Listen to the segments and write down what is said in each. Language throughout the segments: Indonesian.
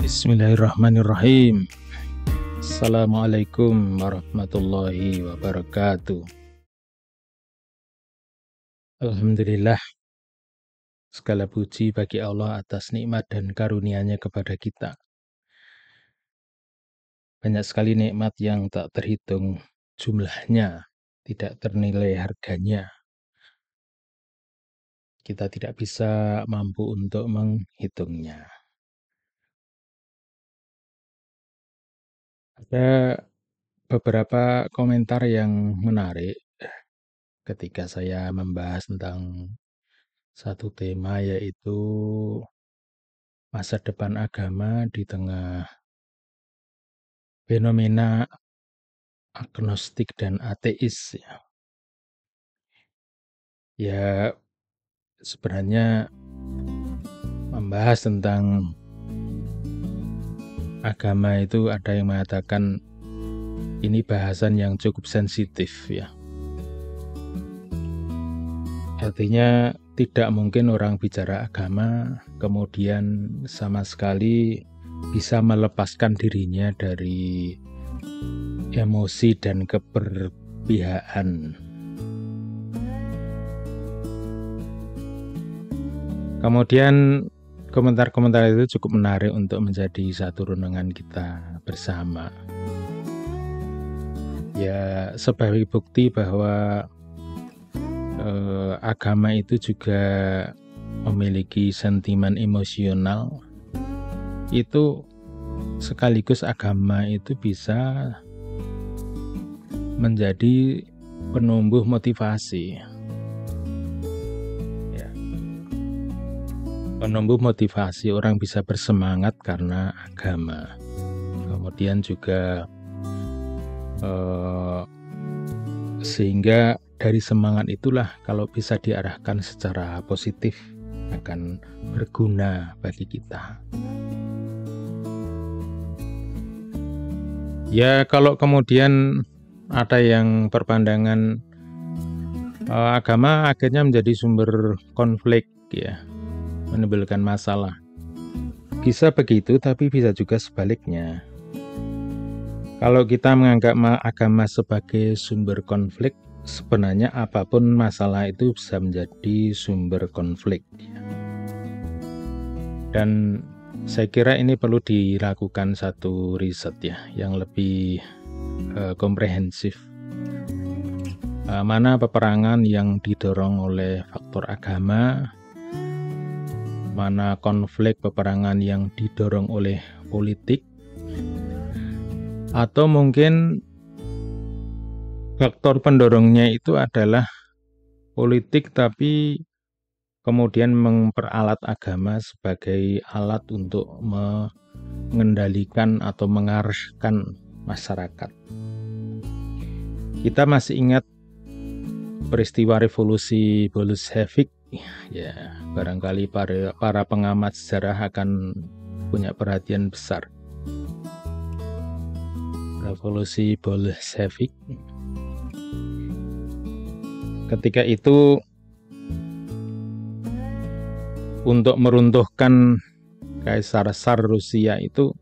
Bismillahirrahmanirrahim. Assalamualaikum warahmatullahi wabarakatuh. Alhamdulillah, segala puji bagi Allah atas nikmat dan karunia-Nya kepada kita. Banyak sekali nikmat yang tak terhitung jumlahnya, tidak ternilai harganya. Kita tidak bisa mampu untuk menghitungnya. Ada beberapa komentar yang menarik ketika saya membahas tentang satu tema, yaitu masa depan agama di tengah fenomena agnostik dan ateis. Ya, sebenarnya membahas tentang agama itu ada yang mengatakan ini bahasan yang cukup sensitif ya. Artinya tidak mungkin orang bicara agama kemudian sama sekali bisa melepaskan dirinya dari emosi dan keberpihakan. Kemudian komentar-komentar itu cukup menarik untuk menjadi satu renungan kita bersama. Ya, sebagai bukti bahwa agama itu juga memiliki sentimen emosional, itu sekaligus agama itu bisa menjadi penumbuh motivasi. Penumbuh motivasi, orang bisa bersemangat karena agama. Kemudian juga sehingga dari semangat itulah kalau bisa diarahkan secara positif akan berguna bagi kita. Ya, kalau kemudian ada yang berpandangan agama akhirnya menjadi sumber konflik ya, menimbulkan masalah. Bisa begitu, tapi bisa juga sebaliknya. Kalau kita menganggap agama sebagai sumber konflik, sebenarnya apapun masalah itu bisa menjadi sumber konflik. Dan saya kira ini perlu dilakukan satu riset ya, yang lebih komprehensif. Mana peperangan yang didorong oleh faktor agama, mana konflik peperangan yang didorong oleh politik, atau mungkin faktor pendorongnya itu adalah politik tapi kemudian memperalat agama sebagai alat untuk mengendalikan atau mengarahkan masyarakat. Kita masih ingat peristiwa revolusi Bolshevik. Ya, barangkali para pengamat sejarah akan punya perhatian besar. Revolusi Bolshevik. Ketika itu untuk meruntuhkan Kaisar Tsar Rusia itu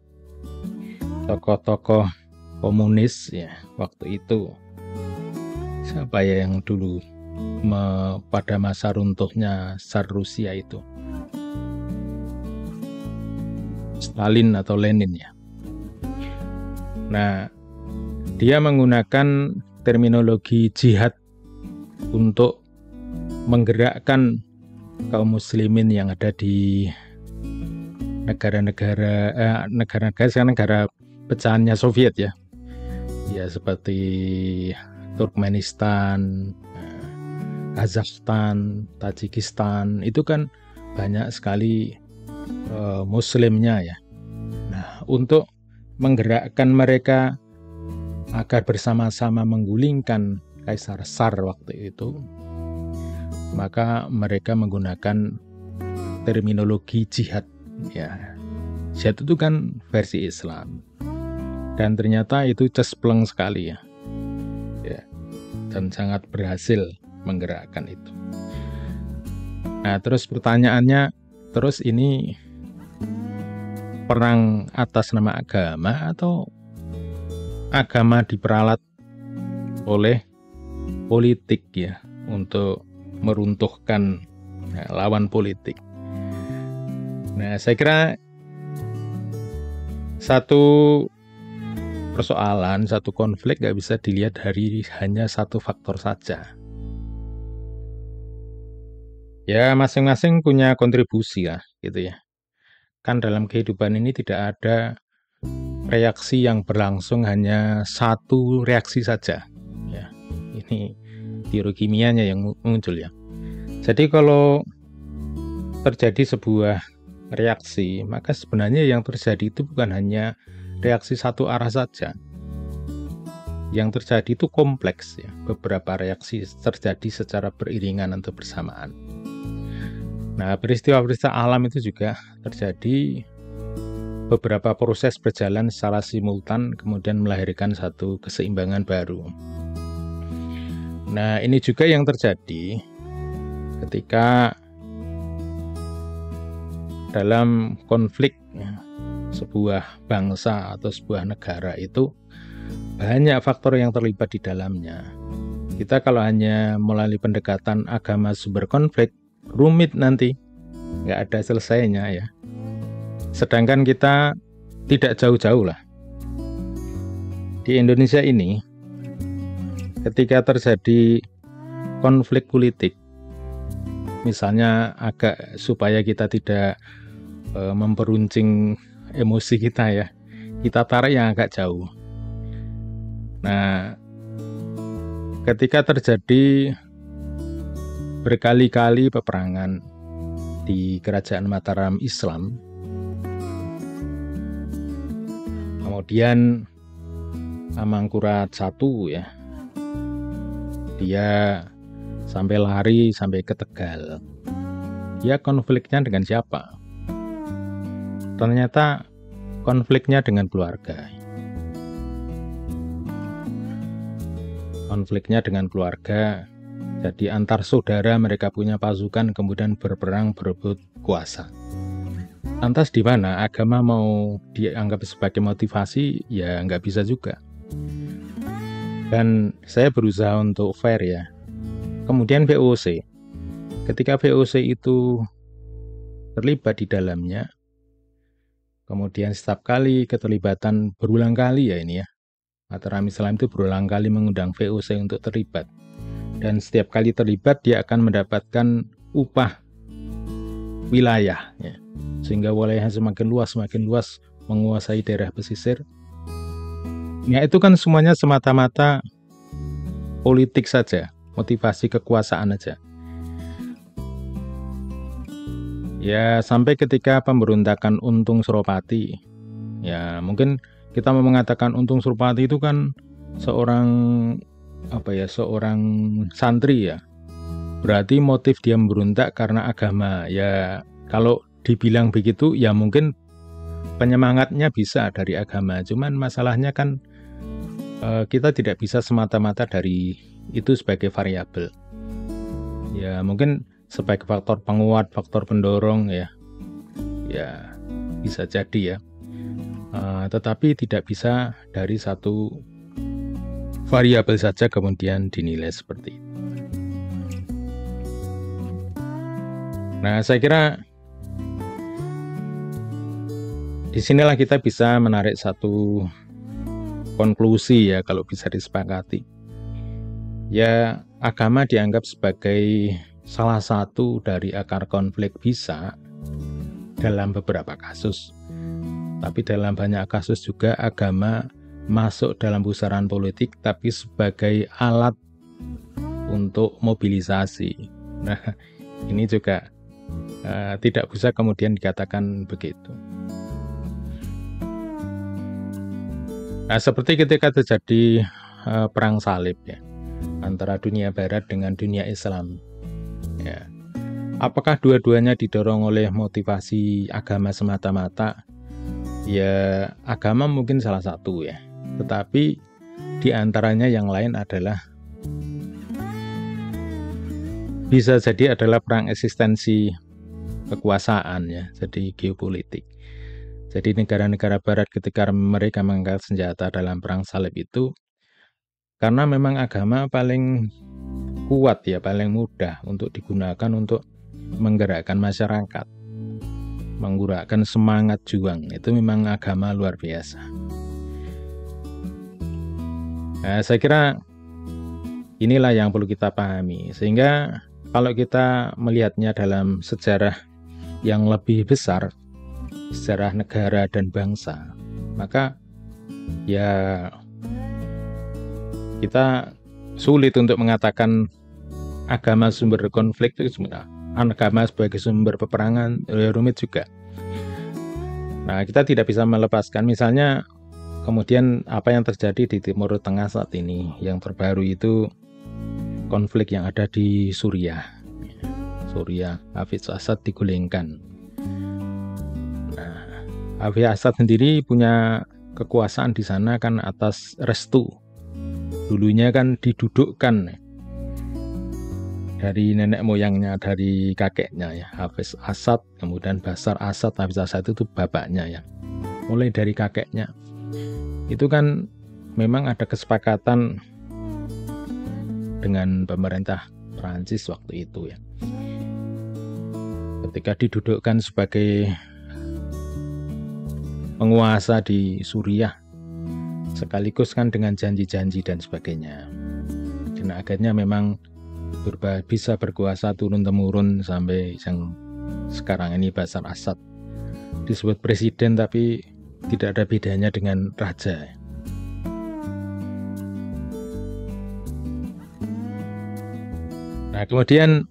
tokoh-tokoh komunis ya waktu itu. Siapa ya yang dulu pada masa runtuhnya Tsar Rusia itu? Stalin atau Lenin ya. Nah, dia menggunakan terminologi jihad untuk menggerakkan kaum muslimin yang ada di negara-negara pecahannya Soviet ya. Ya, seperti Turkmenistan, Kazakhstan, Tajikistan, itu kan banyak sekali muslimnya ya. Nah, untuk menggerakkan mereka agar bersama-sama menggulingkan Kaisar Tsar waktu itu, maka mereka menggunakan terminologi jihad ya. Jihad itu kan versi Islam, dan ternyata itu cespleng sekali ya, dan sangat berhasil menggerakkan itu. Nah, terus pertanyaannya, terus ini perang atas nama agama atau agama diperalat oleh politik ya untuk meruntuhkan lawan politik. Nah, saya kira satu persoalan, satu konflik nggak bisa dilihat dari hanya satu faktor saja. Ya, masing-masing punya kontribusi lah, gitu ya. Kan dalam kehidupan ini tidak ada reaksi yang berlangsung hanya satu reaksi saja. Ya, ini teori kimianya yang muncul ya. Jadi kalau terjadi sebuah reaksi, maka sebenarnya yang terjadi itu bukan hanya reaksi satu arah saja. Yang terjadi itu kompleks ya. Beberapa reaksi terjadi secara beriringan atau bersamaan. Nah, peristiwa-peristiwa alam itu juga terjadi, beberapa proses berjalan secara simultan kemudian melahirkan satu keseimbangan baru. Nah, ini juga yang terjadi ketika dalam konflik sebuah bangsa atau sebuah negara itu banyak faktor yang terlibat di dalamnya. Kita kalau hanya melalui pendekatan agama sumber konflik, rumit nanti, nggak ada selesainya ya. Sedangkan kita tidak jauh-jauh lah. Di Indonesia ini, ketika terjadi konflik politik, misalnya agak supaya kita tidak memperuncing emosi kita ya, kita tarik yang agak jauh. Nah, ketika terjadi berkali-kali peperangan di Kerajaan Mataram Islam, kemudian Amangkurat I ya, dia sampai lari sampai ke Tegal. Dia konfliknya dengan siapa? Ternyata konfliknya dengan keluarga. Konfliknya dengan keluarga. Jadi antar saudara mereka punya pasukan kemudian berperang berebut kuasa. Lantas di mana agama mau dianggap sebagai motivasi? Ya nggak bisa juga. Dan saya berusaha untuk fair ya. Kemudian VOC. Ketika VOC itu terlibat di dalamnya, kemudian setiap kali keterlibatan berulang kali ya ini ya. Mataram Islam itu berulang kali mengundang VOC untuk terlibat. Dan setiap kali terlibat dia akan mendapatkan upah wilayah ya. Sehingga wilayahnya semakin luas menguasai daerah pesisir. Ya itu kan semuanya semata-mata politik saja, motivasi kekuasaan aja. Ya sampai ketika pemberontakan Untung Suropati. Ya mungkin kita mau mengatakan Untung Suropati itu kan seorang santri ya. Berarti motif dia memberontak karena agama. Ya kalau dibilang begitu ya mungkin penyemangatnya bisa dari agama. Cuman masalahnya kan kita tidak bisa semata-mata dari itu sebagai variabel. Ya mungkin sebagai faktor penguat, faktor pendorong ya. Ya bisa jadi ya. Tetapi tidak bisa dari satu variabel saja kemudian dinilai seperti itu. Nah, saya kira disinilah kita bisa menarik satu konklusi ya kalau bisa disepakati. Ya, agama dianggap sebagai salah satu dari akar konflik bisa dalam beberapa kasus. Tapi dalam banyak kasus juga agama masuk dalam pusaran politik tapi sebagai alat untuk mobilisasi. Nah, ini juga tidak bisa kemudian dikatakan begitu. Nah, seperti ketika terjadi perang salib ya antara dunia barat dengan dunia Islam. Ya. Apakah dua-duanya didorong oleh motivasi agama semata-mata? Ya, agama mungkin salah satu ya. Tetapi di antaranya yang lain adalah bisa jadi adalah perang eksistensi kekuasaan ya, jadi geopolitik. Jadi negara-negara barat ketika mereka mengangkat senjata dalam perang salib itu, karena memang agama paling kuat ya, paling mudah untuk digunakan untuk menggerakkan masyarakat, menggerakkan semangat juang. Itu memang agama luar biasa. Nah, saya kira inilah yang perlu kita pahami. Sehingga kalau kita melihatnya dalam sejarah yang lebih besar, sejarah negara dan bangsa, maka ya kita sulit untuk mengatakan agama sumber konflik itu sebenarnya. Agama sebagai sumber peperangan rumit juga. Nah, kita tidak bisa melepaskan misalnya kemudian apa yang terjadi di Timur Tengah saat ini. Yang terbaru itu konflik yang ada di Suriah. Hafiz Assad digulingkan. Nah, Hafiz Assad sendiri punya kekuasaan di sana kan atas restu. Dulunya kan didudukkan dari nenek moyangnya, dari kakeknya ya, Hafiz Assad, kemudian Bashar Assad. Hafiz Assad itu bapaknya ya, mulai dari kakeknya. Itu kan memang ada kesepakatan dengan pemerintah Prancis waktu itu ya. Ketika didudukkan sebagai penguasa di Suriah, sekaligus kan dengan janji-janji dan sebagainya. Dan akhirnya memang bisa berkuasa turun-temurun sampai yang sekarang ini Bashar Assad. Disebut presiden tapi tidak ada bedanya dengan raja. Nah, kemudian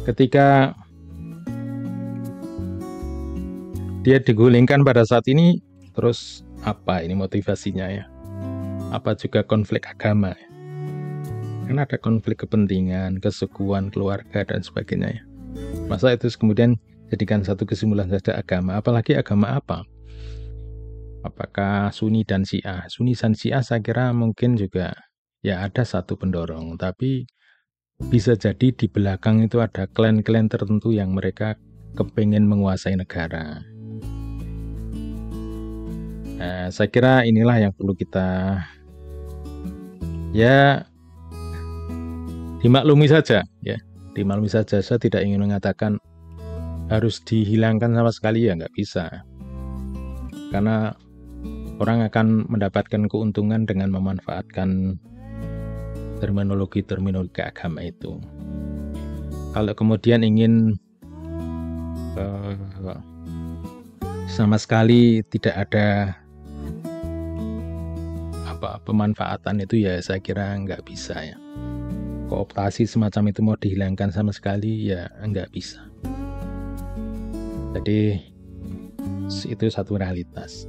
ketika dia digulingkan pada saat ini, terus apa ini motivasinya ya? Apa juga konflik agama ya? Kan ada konflik kepentingan, kesukuan, keluarga dan sebagainya ya. Masa itu kemudian jadikan satu kesimpulan saja agama, apalagi agama apa? Apakah Sunni dan Syiah? Sunni dan Syiah saya kira mungkin juga ya ada satu pendorong, tapi bisa jadi di belakang itu ada klan-klan tertentu yang mereka kepingin menguasai negara. Nah, saya kira inilah yang perlu kita ya dimaklumi saja ya, dimaklumi saja. Saya tidak ingin mengatakan harus dihilangkan sama sekali ya, nggak bisa. Karena orang akan mendapatkan keuntungan dengan memanfaatkan terminologi agama itu. Kalau kemudian ingin sama sekali tidak ada pemanfaatan itu ya saya kira nggak bisa ya. Kooptasi semacam itu mau dihilangkan sama sekali ya nggak bisa. Jadi itu satu realitas.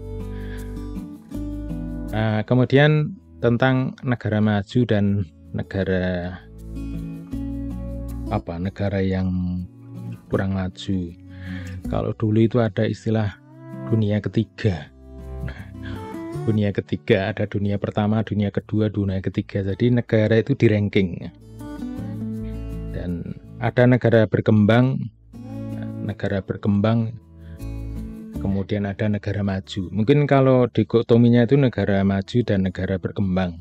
Nah, kemudian tentang negara maju dan negara yang kurang maju. Kalau dulu itu ada istilah dunia ketiga. Dunia ketiga, ada dunia pertama, dunia kedua, dunia ketiga. Jadi negara itu di ranking. Dan ada negara berkembang, kemudian ada negara maju. Mungkin kalau dikotominya itu negara maju dan negara berkembang.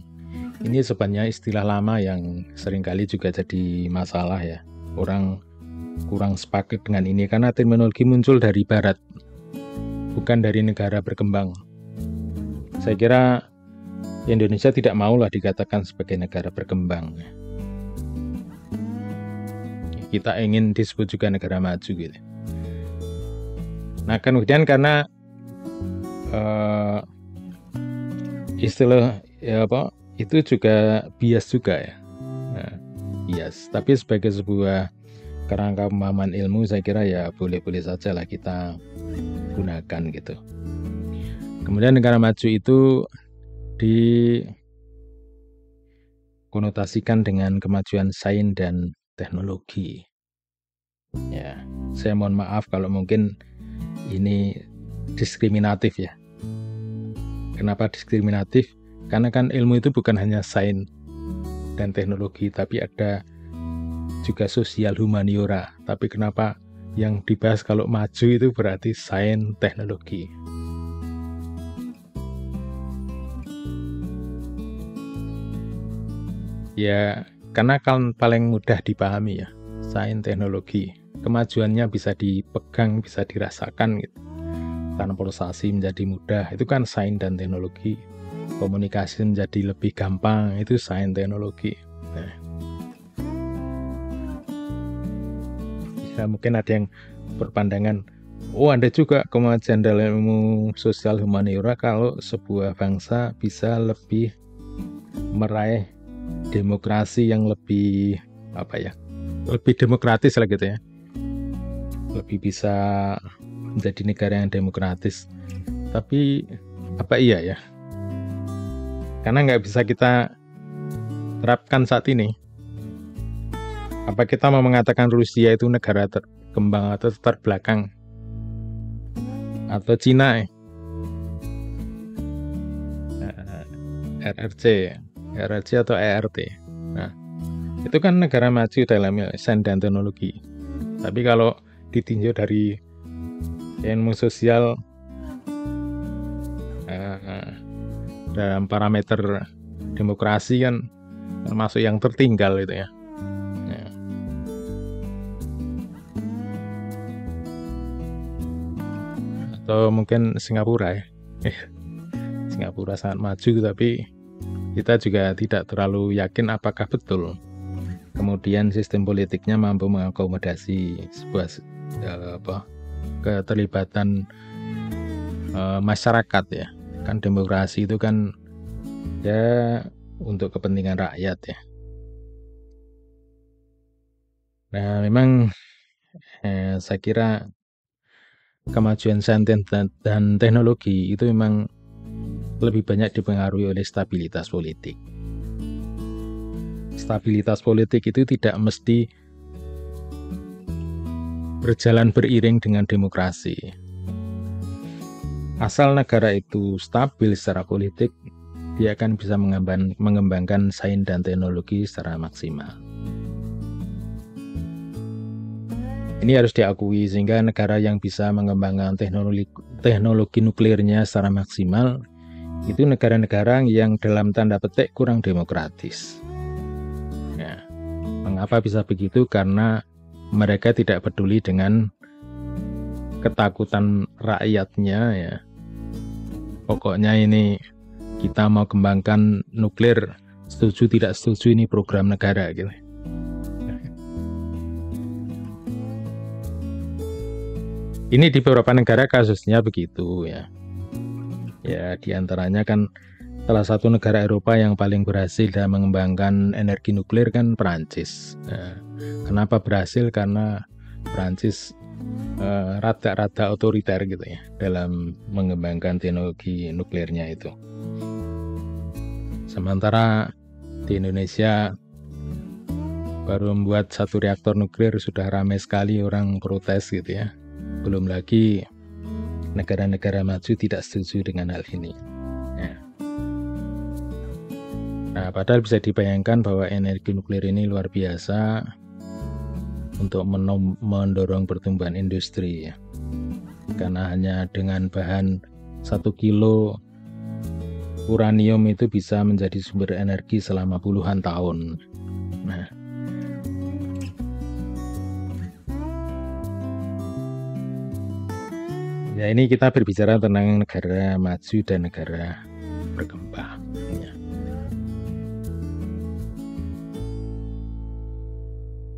Ini sebenarnya istilah lama yang seringkali juga jadi masalah ya. Orang kurang sepakat dengan ini karena terminologi muncul dari barat, bukan dari negara berkembang. Saya kira Indonesia tidak maulah dikatakan sebagai negara berkembang. Kita ingin disebut juga negara maju gitu. Nah, kemudian karena istilah itu juga bias juga ya. Nah, bias. Tapi sebagai sebuah kerangka pemahaman ilmu saya kira ya boleh-boleh saja lah kita gunakan gitu. Kemudian negara maju itu dikonotasikan dengan kemajuan sains dan teknologi. Ya, saya mohon maaf kalau mungkin ini diskriminatif ya. Kenapa diskriminatif? Karena kan ilmu itu bukan hanya sains dan teknologi, tapi ada juga sosial humaniora. Tapi kenapa yang dibahas kalau maju itu berarti sains teknologi. Ya, karena kan paling mudah dipahami ya, sains teknologi. Kemajuannya bisa dipegang, bisa dirasakan gitu. Transportasi menjadi mudah, itu kan sains dan teknologi. Komunikasi menjadi lebih gampang, itu sains teknologi. Nah, ya mungkin ada yang berpandangan, oh ada juga kemajuan dalam ilmu sosial humaniora kalau sebuah bangsa bisa lebih meraih demokrasi yang lebih lebih demokratis lah gitu ya, lebih bisa menjadi negara yang demokratis. Tapi apa iya ya, karena nggak bisa kita terapkan saat ini. Apa kita mau mengatakan Rusia itu negara terkembang atau terbelakang, atau Cina RRC atau ERT. Nah, itu kan negara maju dalam sains dan teknologi. Tapi kalau ditinjau dari ilmu sosial dalam parameter demokrasi kan termasuk yang tertinggal itu ya. Atau mungkin Singapura ya. Singapura sangat maju, tapi kita juga tidak terlalu yakin apakah betul kemudian sistem politiknya mampu mengakomodasi sebuah keterlibatan masyarakat ya. Kan demokrasi itu kan ya untuk kepentingan rakyat ya. Nah, memang saya kira kemajuan sains dan teknologi itu memang lebih banyak dipengaruhi oleh stabilitas politik. Stabilitas politik itu tidak mesti berjalan beriring dengan demokrasi. Asal negara itu stabil secara politik, dia akan bisa mengembangkan sains dan teknologi secara maksimal. Ini harus diakui, sehingga negara yang bisa mengembangkan teknologi nuklirnya secara maksimal itu negara-negara yang dalam tanda petik kurang demokratis. Ya, mengapa bisa begitu? Karena mereka tidak peduli dengan ketakutan rakyatnya ya. Pokoknya ini kita mau kembangkan nuklir, setuju tidak setuju ini program negara gitu. Ini di beberapa negara kasusnya begitu ya. Ya, diantaranya kan salah satu negara Eropa yang paling berhasil dalam mengembangkan energi nuklir kan Perancis. Nah, kenapa berhasil? Karena Perancis rada-rada otoriter gitu ya dalam mengembangkan teknologi nuklirnya itu. Sementara di Indonesia baru membuat satu reaktor nuklir sudah ramai sekali orang protes gitu ya. Belum lagi negara-negara maju tidak setuju dengan hal ini. Ya. Nah, padahal bisa dibayangkan bahwa energi nuklir ini luar biasa untuk mendorong pertumbuhan industri ya. Karena hanya dengan bahan 1 kilo uranium itu bisa menjadi sumber energi selama puluhan tahun. Nah, ya ini kita berbicara tentang negara maju dan negara berkembang.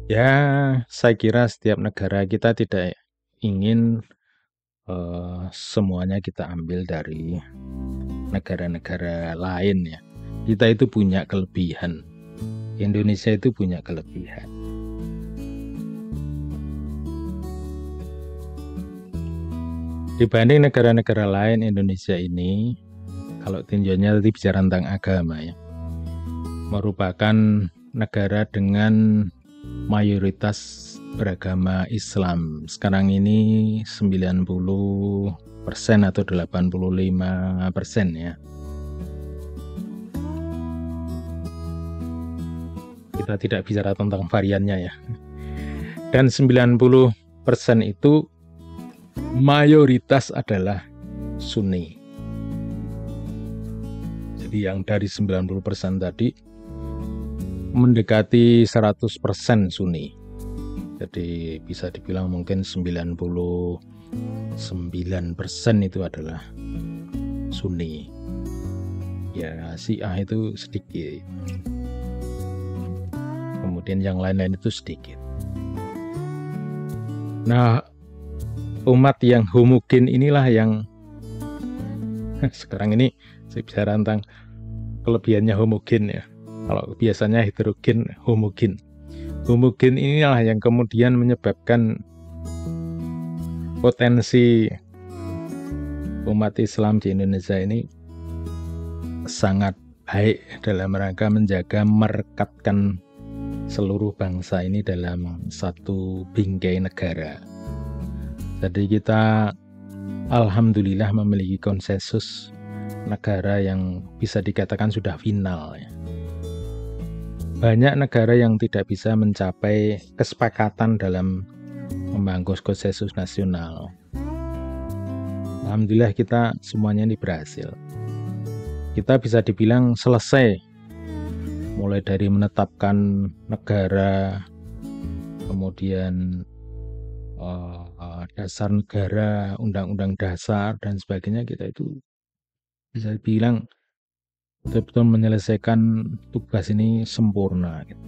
Ya, saya kira setiap negara kita tidak ingin semuanya kita ambil dari negara-negara lain ya. Kita itu punya kelebihan. Indonesia itu punya kelebihan. Dibanding negara-negara lain, Indonesia ini kalau tinjaunya tadi bicara tentang agama ya, merupakan negara dengan mayoritas beragama Islam. Sekarang ini 90% atau 85% ya. Kita tidak bicara tentang variannya ya. Dan 90 itu mayoritas adalah Sunni. Jadi yang dari 90% tadi mendekati 100% Sunni. Jadi bisa dibilang mungkin 99% itu adalah Sunni. Ya, Syiah itu sedikit. Kemudian yang lain-lain itu sedikit. Nah, umat yang homogen inilah yang sekarang ini saya bicara tentang kelebihannya homogen ya. Kalau biasanya heterogen, homogen. Homogen inilah yang kemudian menyebabkan potensi umat Islam di Indonesia ini sangat baik dalam rangka menjaga merekatkan seluruh bangsa ini dalam satu bingkai negara. Jadi kita alhamdulillah memiliki konsensus negara yang bisa dikatakan sudah final ya. Banyak negara yang tidak bisa mencapai kesepakatan dalam membangun konsensus nasional. Alhamdulillah kita semuanya ini berhasil. Kita bisa dibilang selesai mulai dari menetapkan negara, kemudian dasar negara, undang-undang dasar dan sebagainya. Kita itu bisa dibilang betul-betul menyelesaikan tugas ini sempurna gitu.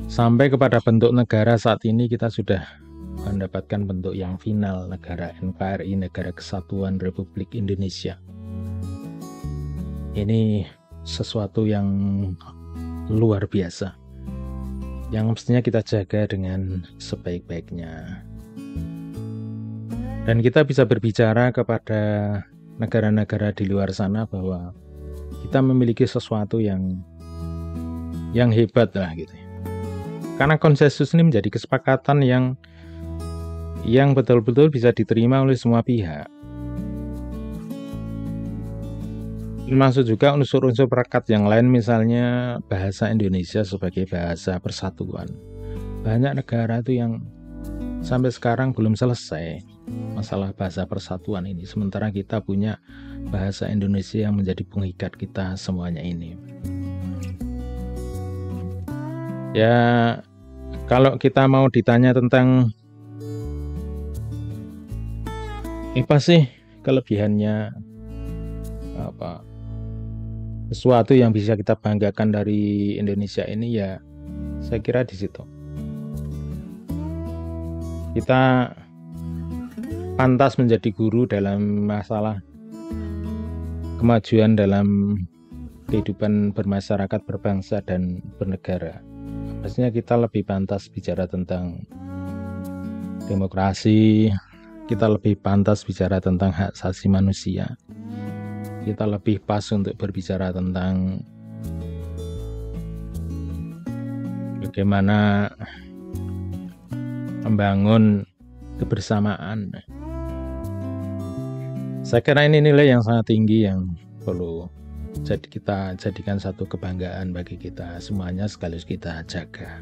Sampai kepada bentuk negara saat ini kita sudah mendapatkan bentuk yang final, negara NKRI, Negara Kesatuan Republik Indonesia. Ini sesuatu yang luar biasa yang mestinya kita jaga dengan sebaik-baiknya. Dan kita bisa berbicara kepada negara-negara di luar sana bahwa kita memiliki sesuatu yang hebat lah gitu. Karena konsensus ini menjadi kesepakatan yang betul-betul bisa diterima oleh semua pihak. Termasuk juga unsur-unsur perekat yang lain, misalnya bahasa Indonesia sebagai bahasa persatuan. Banyak negara itu yang sampai sekarang belum selesai masalah bahasa persatuan ini, sementara kita punya bahasa Indonesia yang menjadi pengikat kita semuanya ini. Ya, kalau kita mau ditanya tentang apa sih kelebihannya, apa sesuatu yang bisa kita banggakan dari Indonesia ini, ya saya kira di situ. Kita pantas menjadi guru dalam masalah kemajuan dalam kehidupan bermasyarakat, berbangsa, dan bernegara. Pastinya kita lebih pantas bicara tentang demokrasi, kita lebih pantas bicara tentang hak asasi manusia, kita lebih pas untuk berbicara tentang bagaimana membangun kebersamaan. Saya kira ini nilai yang sangat tinggi yang perlu kita jadikan satu kebanggaan bagi kita semuanya, sekaligus kita jaga.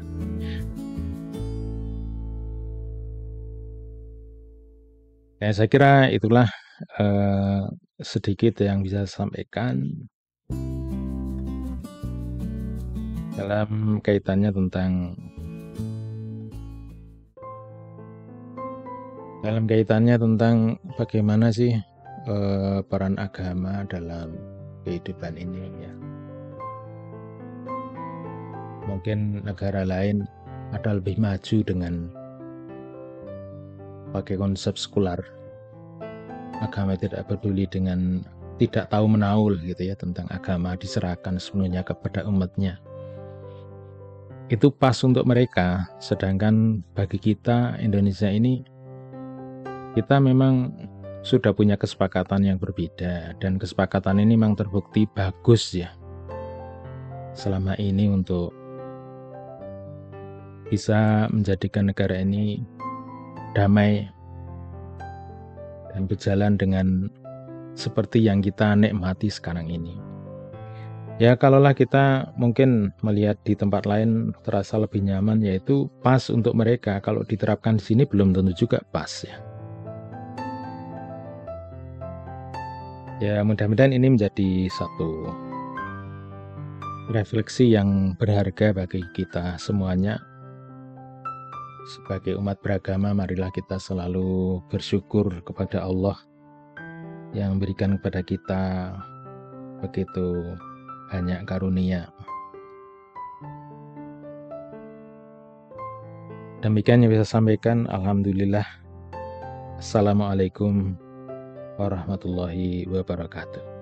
Ya, saya kira itulah sedikit yang bisa saya sampaikan dalam kaitannya tentang bagaimana sih peran agama dalam kehidupan ini ya. Mungkin negara lain ada lebih maju dengan pakai konsep sekular. Agama tidak peduli dengan, tidak tahu menaul gitu ya tentang agama, diserahkan sepenuhnya kepada umatnya. Itu pas untuk mereka, sedangkan bagi kita Indonesia ini, kita memang sudah punya kesepakatan yang berbeda, dan kesepakatan ini memang terbukti bagus ya selama ini untuk bisa menjadikan negara ini damai dan berjalan dengan seperti yang kita nikmati sekarang ini. Ya kalaulah kita mungkin melihat di tempat lain terasa lebih nyaman, yaitu pas untuk mereka, kalau diterapkan di sini belum tentu juga pas ya. Ya mudah-mudahan ini menjadi satu refleksi yang berharga bagi kita semuanya. Sebagai umat beragama, marilah kita selalu bersyukur kepada Allah yang memberikan kepada kita begitu banyak karunia. Demikian yang bisa sampaikan. Alhamdulillah. Assalamualaikum warahmatullahi wabarakatuh.